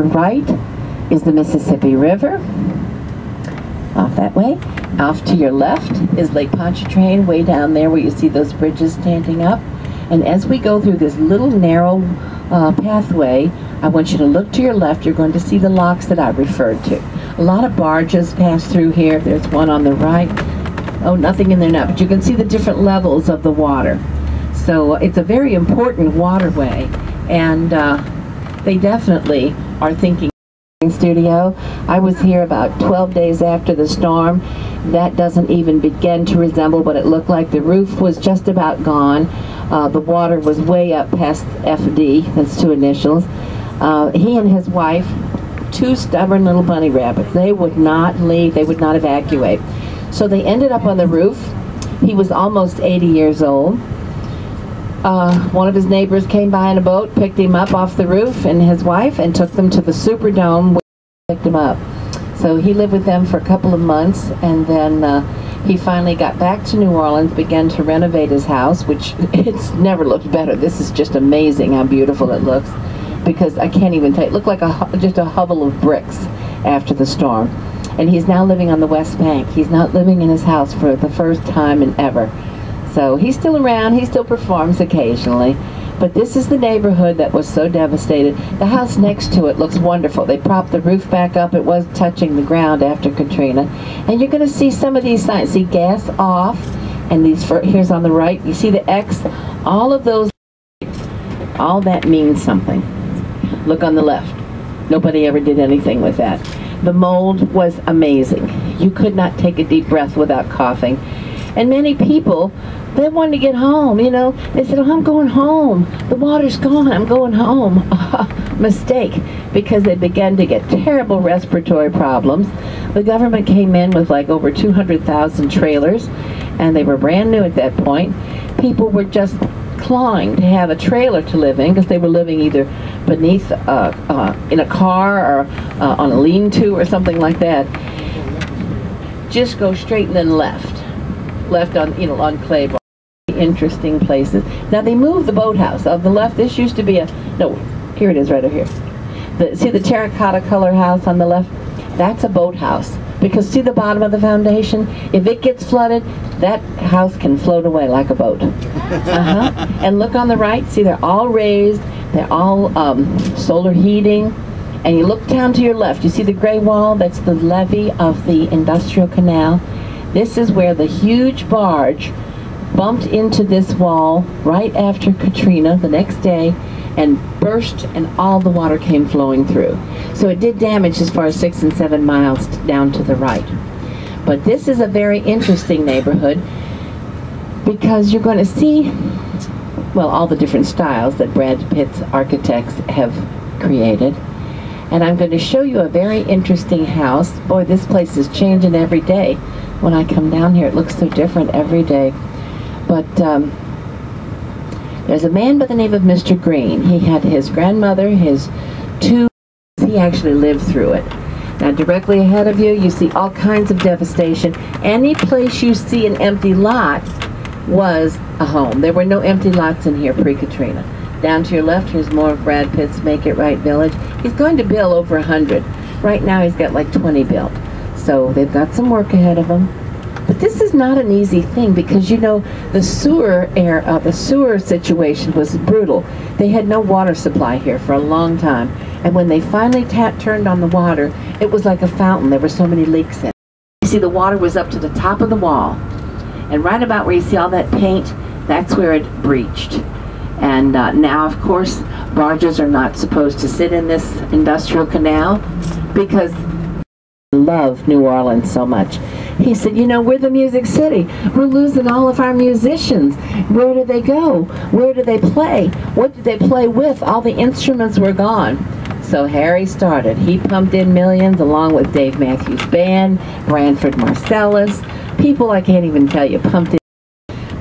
right is the Mississippi River, off that way. Off to your left is Lake Pontchartrain, way down there where you see those bridges standing up. And as we go through this little narrow pathway, I want you to look to your left. You're going to see the locks that I referred to. A lot of barges pass through here. There's one on the right. Oh, nothing in there now, but you can see the different levels of the water. So it's a very important waterway, and they definitely are thinking studio. I was here about 12 days after the storm. That doesn't even begin to resemble what it looked like. The roof was just about gone. The water was way up past FD, that's two initials. He and his wife, two stubborn little bunny rabbits, they would not leave, they would not evacuate. So they ended up on the roof. He was almost 80 years old. One of his neighbors came by in a boat, picked him up off the roof, and his wife, and took them to the Superdome where they picked him up. So he lived with them for a couple of months, and then he finally got back to New Orleans, began to renovate his house, which it's never looked better. This is just amazing how beautiful it looks, because I can't even tell you, it looked like just a hovel of bricks after the storm. And he's now living on the West Bank. He's not living in his house for the first time in ever. So he's still around, he still performs occasionally. But this is the neighborhood that was so devastated. The house next to it looks wonderful. They propped the roof back up. It was touching the ground after Katrina. And you're going to see some of these signs. See gas off, and these, here's on the right, you see the X. All of those, all that means something. Look on the left. Nobody ever did anything with that. The mold was amazing. You could not take a deep breath without coughing. And many people, they wanted to get home, you know. They said, oh, I'm going home. The water's gone, I'm going home. Mistake, because they began to get terrible respiratory problems. The government came in with like over 200,000 trailers, and they were brand new at that point. People were just clawing to have a trailer to live in, because they were living either beneath, in a car, or on a lean-to or something like that. Just go straight and then left on, you know, on Clay. Interesting places. Now they moved the boathouse on the left. This used to be no, here it is right over here. See the terracotta color house on the left? That's a boathouse, because see the bottom of the foundation? If it gets flooded, that house can float away like a boat. And look on the right, see they're all raised, they're all solar heating. And you look down to your left, you see the gray wall? That's the levee of the industrial canal. This is where the huge barge bumped into this wall right after Katrina the next day and burst, and all the water came flowing through. So it did damage as far as 6 and 7 miles down to the right. But this is a very interesting neighborhood, because you're going to see, well, all the different styles that Brad Pitt's architects have created. And I'm going to show you a very interesting house. Boy, this place is changing every day. When I come down here, it looks so different every day. But there's a man by the name of Mr. Green. He had his grandmother, his two, he actually lived through it. Now directly ahead of you, you see all kinds of devastation. Any place you see an empty lot was a home. There were no empty lots in here pre-Katrina. Down to your left, here's more of Brad Pitt's Make It Right Village. He's going to build over 100. Right now he's got like 20 built. So they've got some work ahead of them. But this is not an easy thing, because, you know, the sewer situation was brutal. They had no water supply here for a long time. And when they finally turned on the water, it was like a fountain. There were so many leaks in it. You see the water was up to the top of the wall. And right about where you see all that paint, that's where it breached. And now, of course, barges are not supposed to sit in this industrial canal, because I love New Orleans so much. He said, you know, we're the music city. We're losing all of our musicians. Where do they go? Where do they play? What did they play with? All the instruments were gone. So Harry started. He pumped in millions, along with Dave Matthews Band, Branford Marsalis. People I can't even tell you pumped in.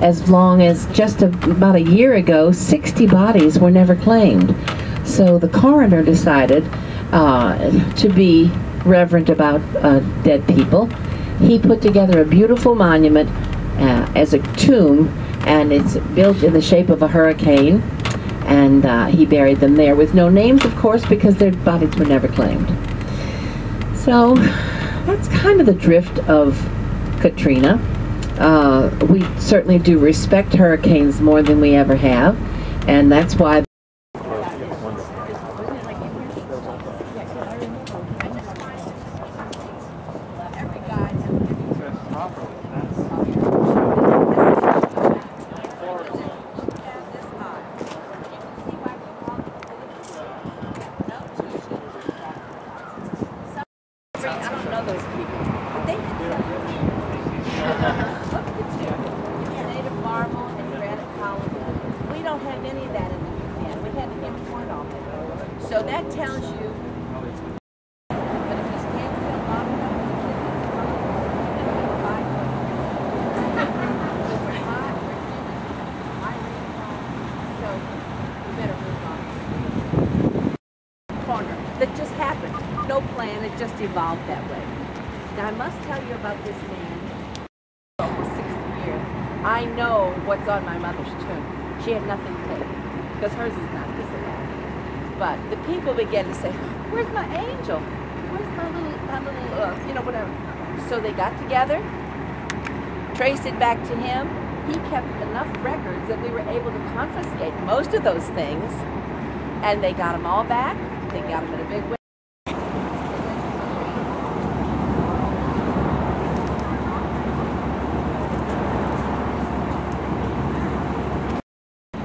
As long as just about a year ago, 60 bodies were never claimed. So the coroner decided to be reverent about dead people. He put together a beautiful monument as a tomb, and it's built in the shape of a hurricane. and he buried them there with no names, of course, because their bodies were never claimed. So that's kind of the drift of Katrina. We certainly do respect hurricanes more than we ever have, and that's why so that tells you, but if you stand still long enough, so you better move on. Corner that just happened. No plan, it just evolved that way. Now I must tell you about this man. For 60 years, I know what's on my mother's tomb. She had nothing paid, because hers is not this enough. But the people began to say, where's my angel? Where's my little, you know, whatever. So they got together, traced it back to him. He kept enough records that we were able to confiscate most of those things. And they got them all back. They got them in a big way.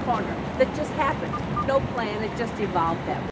Corner that just happened. No plan, it just evolved that way.